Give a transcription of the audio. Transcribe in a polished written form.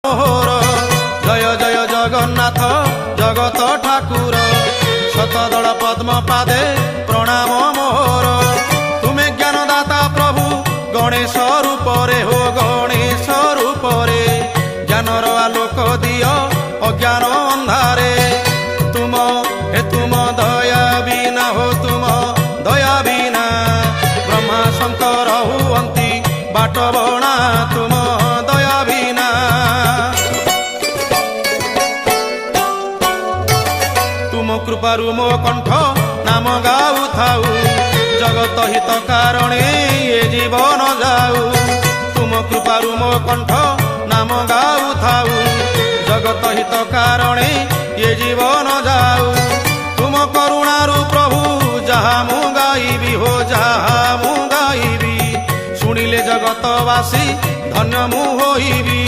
মোহর জয় জয় জগন্নাথ জগত ঠাকুর শতদল পদ্ম পাদে প্রণাম মোহর তুমি জ্ঞানদাতা প্রভু গণেশ রূপরে হো গণেশ রূপরে জ্ঞানর আলোক দিও অজ্ঞান ଅନ୍ଧାରେ তুম দয়া বিনা হো তুম দয়া বিনা ব্রহ্মা শঙ্কর হুয়ন্তি বাট বଣା তুম দয়া বিনা তুম কৃপারু মো কণ্ঠ নাম গাউ থাউ জগত হিত কারণে এ জীবন যাউ তুম কৃপারু মো কণ্ঠ নাম গাউ থাউ জগত হিত কারণে এ জীবন যাউ তুম করুণারু প্রভু যাহা মু গাইবি হো যাহা মু গাইবি শুনিলে জগতবাসী ধন্য মু হইবি।